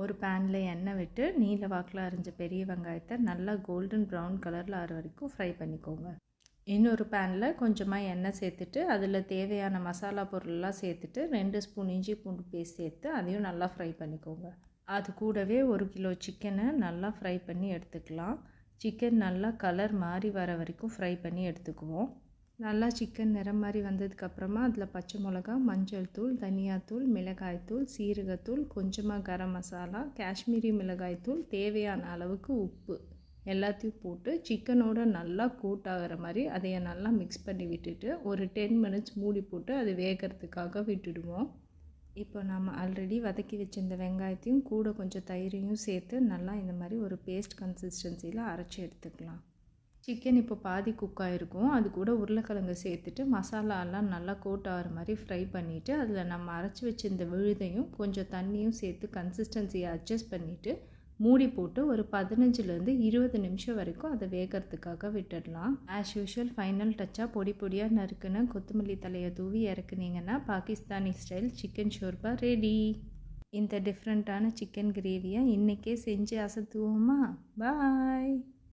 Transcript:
ஒரு பேனில் எண்ணெய் விட்டு நீல வாக்கில் அரிஞ்ச பெரிய வெங்காயத்தை நல்லா கோல்டன் ப்ரௌன் கலரில் ஆற வரைக்கும் ஃப்ரை பண்ணிக்கோங்க. இன்னொரு பேனில் கொஞ்சமாக எண்ணெய் சேர்த்துட்டு அதில் தேவையான மசாலா பொருளெலாம் சேர்த்துட்டு 2 ஸ்பூன் இஞ்சி பூண்டு பேஸ்ட் சேர்த்து அதையும் நல்லா ஃப்ரை பண்ணிக்கோங்க. அது கூடவே 1 கிலோ சிக்கனை நல்லா ஃப்ரை பண்ணி எடுத்துக்கலாம். சிக்கன் நல்லா கலர் மாறி வர வரைக்கும் ஃப்ரை பண்ணி எடுத்துக்குவோம். நல்லா சிக்கன் நிறம் மாதிரி வந்ததுக்கப்புறமா அதில் பச்சை மிளகா, மஞ்சள் தூள், தனியாத்தூள், மிளகாய்த்தூள், சீரகத்தூள், கொஞ்சமாக கரம் மசாலா, காஷ்மீரி மிளகாய்த்தூள், தேவையான அளவுக்கு உப்பு எல்லாத்தையும் போட்டு சிக்கனோட நல்லா கோட் ஆகிற மாதிரி அதையை நல்லா மிக்ஸ் பண்ணி விட்டுட்டு ஒரு 10 மினிட்ஸ் மூடி போட்டு அது வேகிறதுக்காக விட்டுடுவோம். இப்போ நம்ம ஆல்ரெடி வதக்கி வச்சிருந்த வெங்காயத்தையும் கூட கொஞ்சம் தயிரையும் சேர்த்து நல்லா இந்த மாதிரி ஒரு பேஸ்ட் கன்சிஸ்டன்சியில் அரைச்சி எடுத்துக்கலாம். சிக்கன் இப்போ பாதி குக் ஆகிருக்கும். அது கூட உருளைக்கிழங்கு சேர்த்துட்டு மசாலாலாம் நல்லா கோட் ஆகிற மாதிரி ஃப்ரை பண்ணிவிட்டு அதில் நம்ம அரைச்சி வச்சிருந்த விழுதையும் கொஞ்சம் தண்ணியும் சேர்த்து கன்சிஸ்டன்சியை அட்ஜஸ்ட் பண்ணிவிட்டு மூடி போட்டு ஒரு 15லேருந்து 20 நிமிஷம் வரைக்கும் அதை வேகிறதுக்காக விட்டுடலாம். ஆஸ் யூஷுவல் ஃபைனல் டச்சாக பொடி பொடியாக நறுக்குன்னு கொத்தமல்லி தலையை தூவி இறக்குனீங்கன்னா Pakistani style chicken shorba ready. இந்த டிஃப்ரெண்ட்டான சிக்கன் கிரேவியை இன்றைக்கே செஞ்சு அசத்துவோமா? பாய்.